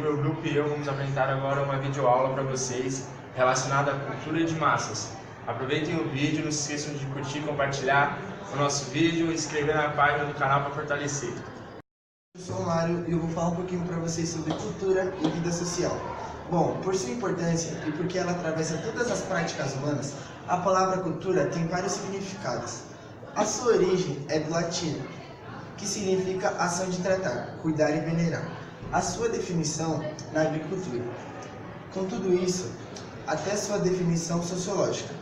meu grupo e eu vamos apresentar agora uma videoaula para vocês relacionada à cultura de massas. Aproveitem o vídeo, não se esqueçam de curtir e compartilhar o nosso vídeo e se inscrever na página do canal para fortalecer. Eu sou o Mário e eu vou falar um pouquinho para vocês sobre cultura e vida social. Bom, por sua importância e porque ela atravessa todas as práticas humanas, a palavra cultura tem vários significados. A sua origem é do latim, que significa ação de tratar, cuidar e venerar. A sua definição na agricultura. Com tudo isso, até sua definição sociológica.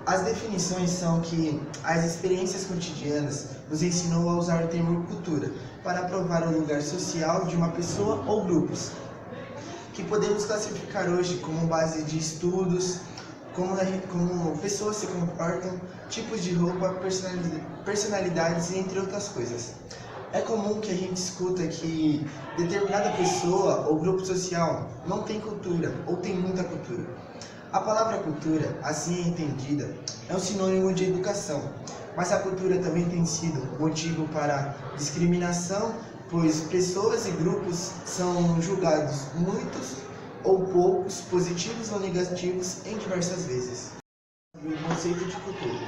As definições são que as experiências cotidianas nos ensinou a usar o termo cultura para provar o lugar social de uma pessoa ou grupos, que podemos classificar hoje como base de estudos, como pessoas se comportam, tipos de roupa, personalidades e entre outras coisas. É comum que a gente escuta que determinada pessoa ou grupo social não tem cultura ou tem muita cultura. A palavra cultura, assim entendida, é um sinônimo de educação, mas a cultura também tem sido motivo para discriminação, pois pessoas e grupos são julgados muitos ou poucos, positivos ou negativos, em diversas vezes. O conceito de cultura.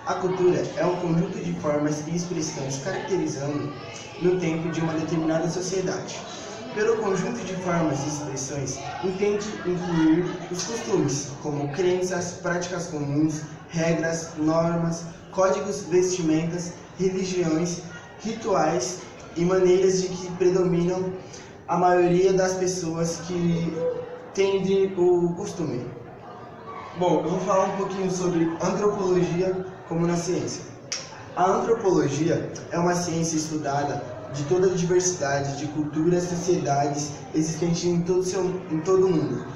A cultura é um conjunto de formas e expressões caracterizando no tempo de uma determinada sociedade. Pelo conjunto de formas e expressões, entende incluir os costumes, como crenças, práticas comuns, regras, normas, códigos, vestimentas, religiões, rituais e maneiras de que predominam a maioria das pessoas que têm o costume. Bom, eu vou falar um pouquinho sobre antropologia como na ciência. A antropologia é uma ciência estudada de toda a diversidade de culturas e sociedades existentes em todo o mundo.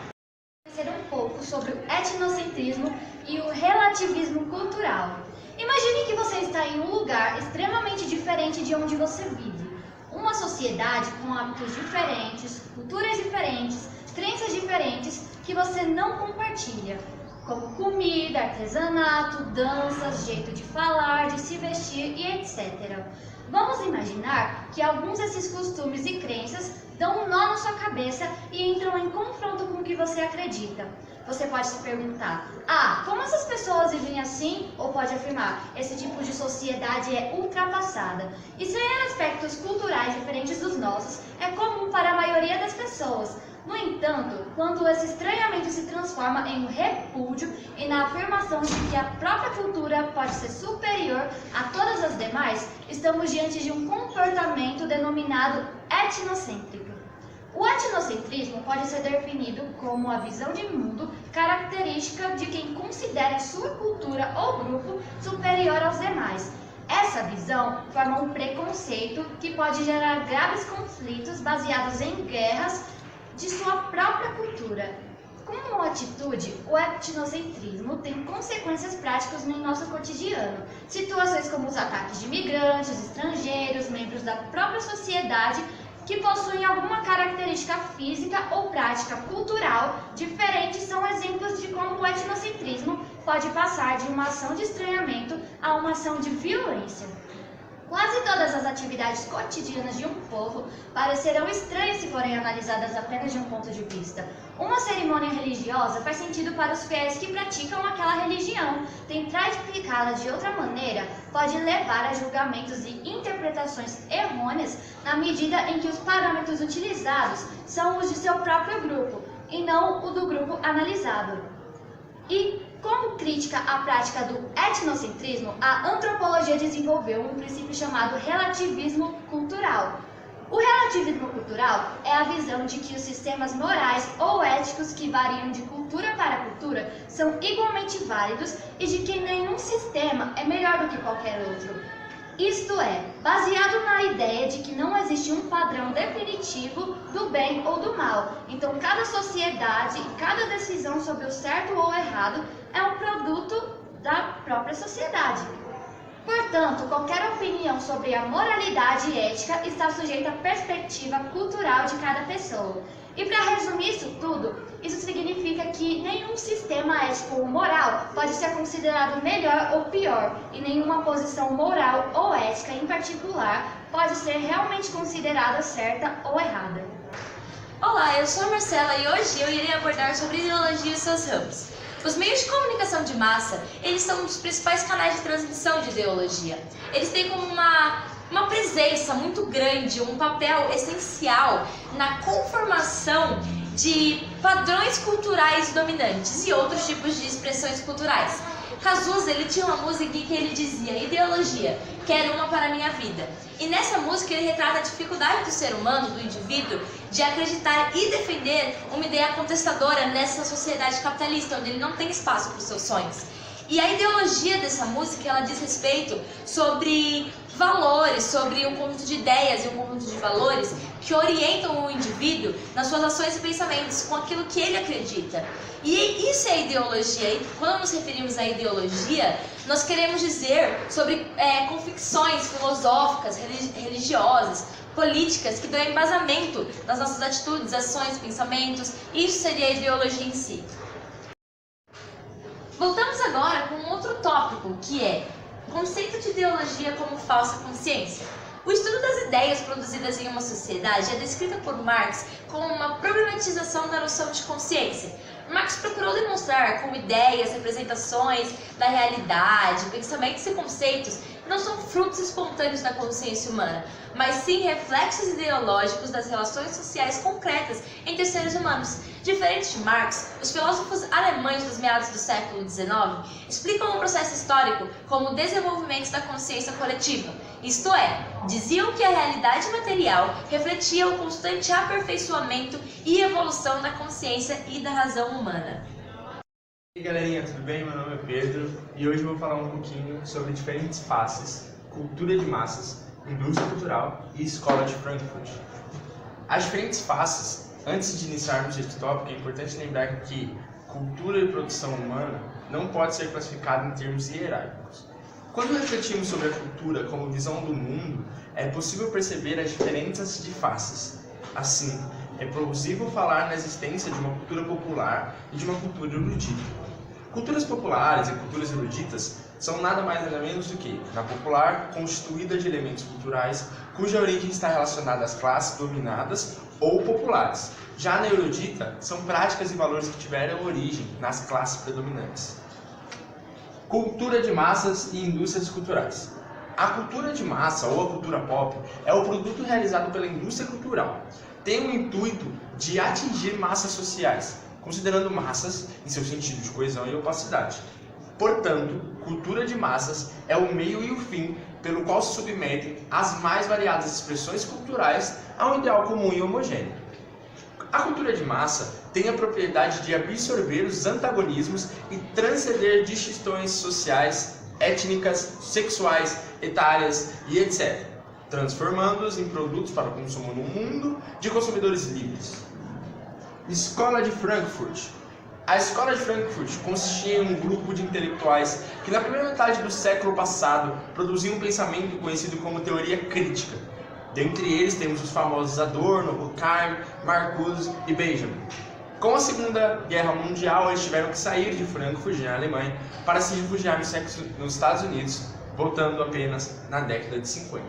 Conhecer um pouco sobre o etnocentrismo e o relativismo cultural. Imagine que você está em um lugar extremamente diferente de onde você vive. Uma sociedade com hábitos diferentes, culturas diferentes, crenças diferentes que você não compartilha, como comida, artesanato, danças, jeito de falar, de se vestir e etc. Vamos imaginar que alguns desses costumes e crenças dão um nó na sua cabeça e entram em confronto com o que você acredita. Você pode se perguntar, como essas pessoas vivem assim? Ou pode afirmar, esse tipo de sociedade é ultrapassada. E sem aspectos culturais diferentes dos nossos, é comum para a maioria das pessoas. No entanto, quando esse estranhamento se transforma em um repúdio e na afirmação de que a própria cultura pode ser superior a todas as demais, estamos diante de um comportamento denominado etnocêntrico. O etnocentrismo pode ser definido como a visão de mundo característica de quem considera sua cultura ou grupo superior aos demais. Essa visão forma um preconceito que pode gerar graves conflitos baseados em guerras de sua própria cultura. Como atitude, o etnocentrismo tem consequências práticas no nosso cotidiano. Situações como os ataques de imigrantes, estrangeiros, membros da própria sociedade que possuem alguma característica física ou prática cultural diferente são exemplos de como o etnocentrismo pode passar de uma ação de estranhamento a uma ação de violência. Quase todas as atividades cotidianas de um povo parecerão estranhas se forem analisadas apenas de um ponto de vista. Uma cerimônia religiosa faz sentido para os fiéis que praticam aquela religião. Tentar explicá-la de outra maneira pode levar a julgamentos e interpretações errôneas na medida em que os parâmetros utilizados são os de seu próprio grupo e não o do grupo analisado. E, como crítica à prática do etnocentrismo, a antropologia desenvolveu um princípio chamado relativismo cultural. O relativismo cultural é a visão de que os sistemas morais ou éticos que variam de cultura para cultura são igualmente válidos e de que nenhum sistema é melhor do que qualquer outro. Isto é, baseado na ideia de que não existe um padrão definitivo do bem ou do mal. Então, cada sociedade e cada decisão sobre o certo ou errado é um produto da própria sociedade. Portanto, qualquer opinião sobre a moralidade e ética está sujeita à perspectiva cultural de cada pessoa. E para resumir isso tudo, isso significa que nenhum sistema ético ou moral pode ser considerado melhor ou pior, e nenhuma posição moral ou ética em particular pode ser realmente considerada certa ou errada. Olá, eu sou a Marcela e hoje eu irei abordar sobre ideologia e seus ramos. Os meios de comunicação de massa, eles são um dos principais canais de transmissão de ideologia. Eles têm como uma presença muito grande, um papel essencial na conformação de padrões culturais dominantes e outros tipos de expressões culturais. Cazuza, ele tinha uma música em que ele dizia: ideologia, quero uma para a minha vida. E nessa música ele retrata a dificuldade do ser humano, do indivíduo, de acreditar e defender uma ideia contestadora nessa sociedade capitalista, onde ele não tem espaço para os seus sonhos. E a ideologia dessa música, ela diz respeito sobre valores, sobre um conjunto de ideias e um conjunto de valores que orientam o indivíduo nas suas ações e pensamentos com aquilo que ele acredita. E isso é ideologia. E quando nos referimos à ideologia, nós queremos dizer sobre convicções filosóficas, religiosas, políticas que dão embasamento nas nossas atitudes, ações, pensamentos. Isso seria a ideologia em si. Voltamos agora com um outro tópico, que é o conceito de ideologia como falsa consciência. O estudo das ideias produzidas em uma sociedade é descrita por Marx como uma problematização da noção de consciência. Marx procurou demonstrar como ideias, representações da realidade, pensamentos e conceitos não são frutos espontâneos da consciência humana, mas sim reflexos ideológicos das relações sociais concretas entre seres humanos. Diferente de Marx, os filósofos alemães dos meados do século XIX explicam o processo histórico como o desenvolvimento da consciência coletiva, isto é, diziam que a realidade material refletia o constante aperfeiçoamento e evolução da consciência e da razão humana. E aí galerinha, tudo bem? Meu nome é Pedro e hoje eu vou falar um pouquinho sobre diferentes faces, cultura de massas, indústria cultural e escola de Frankfurt. As diferentes faces, antes de iniciarmos este tópico, é importante lembrar que cultura e produção humana não pode ser classificada em termos hierárquicos. Quando refletimos sobre a cultura como visão do mundo, é possível perceber as diferenças de faces. Assim, é plausível falar na existência de uma cultura popular e de uma cultura erudita. Culturas populares e culturas eruditas são nada mais nada menos do que, na popular, constituída de elementos culturais cuja origem está relacionada às classes dominadas ou populares. Já na erudita, são práticas e valores que tiveram origem nas classes predominantes. Cultura de massas e indústrias culturais. A cultura de massa, ou a cultura pop, é o produto realizado pela indústria cultural. Tem o intuito de atingir massas sociais, considerando massas em seu sentido de coesão e opacidade. Portanto, cultura de massas é o meio e o fim pelo qual se submetem as mais variadas expressões culturais a um ideal comum e homogêneo. A cultura de massa tem a propriedade de absorver os antagonismos e transcender distinções sociais, étnicas, sexuais, etárias e etc., transformando-os em produtos para o consumo no mundo de consumidores livres. Escola de Frankfurt. A Escola de Frankfurt consistia em um grupo de intelectuais que na primeira metade do século passado produziam um pensamento conhecido como teoria crítica. Dentre eles temos os famosos Adorno, Durkheim, Marcuse e Benjamin. Com a Segunda Guerra Mundial, eles tiveram que sair de Frankfurt, na Alemanha, para se refugiar nos Estados Unidos, voltando apenas na década de 50.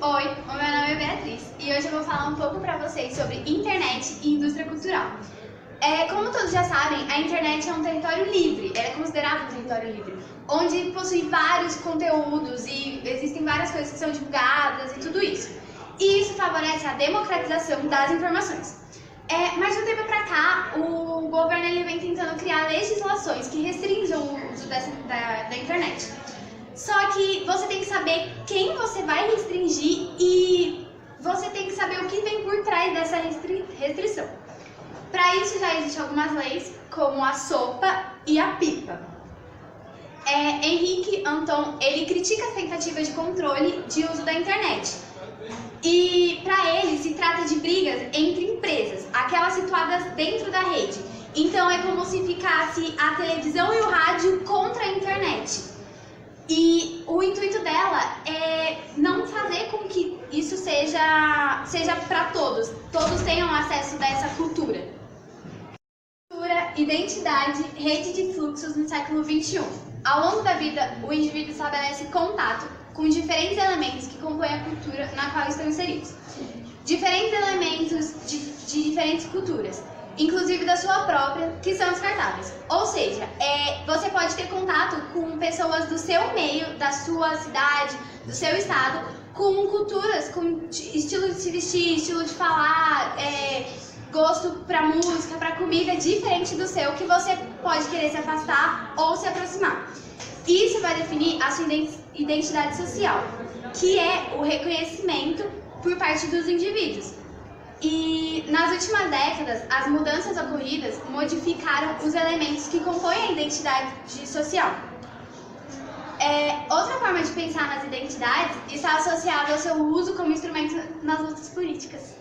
Oi, o meu nome é Beatriz e hoje eu vou falar um pouco para vocês sobre internet e indústria cultural. Como todos já sabem, a internet é um território livre, ela é considerada um território livre, onde possui vários conteúdos e existem várias coisas que são divulgadas e tudo isso. E isso favorece a democratização das informações. Mas de um tempo para cá, o governo ele vem tentando criar legislações que restringam o uso da internet. Só que você tem que saber quem você vai restringir e você tem que saber o que vem por trás dessa restrição. Para isso já existem algumas leis, como a SOPA e a PIPA. Henrique Anton, ele critica as tentativas de controle de uso da internet. E para ele se trata de brigas entre empresas, aquelas situadas dentro da rede. Então é como se ficasse a televisão e o rádio contra a internet. E o intuito dela é não fazer com que isso seja para todos tenham acesso a essa cultura. Cultura, identidade, rede de fluxos no século XXI. Ao longo da vida, o indivíduo estabelece contato com diferentes elementos que compõem a cultura na qual estão inseridos. diferentes elementos de diferentes culturas, inclusive da sua própria, que são descartáveis. Ou seja, você pode ter contato com pessoas do seu meio, da sua cidade, do seu estado, com culturas, com estilo de se vestir, estilo de falar, gosto pra música, pra comida diferente do seu, que você pode querer se afastar ou se aproximar. Isso vai definir a sua identidade social, que é o reconhecimento por parte dos indivíduos. E nas últimas décadas, as mudanças ocorridas modificaram os elementos que compõem a identidade social. Outra forma de pensar nas identidades está associada ao seu uso como instrumento nas lutas políticas.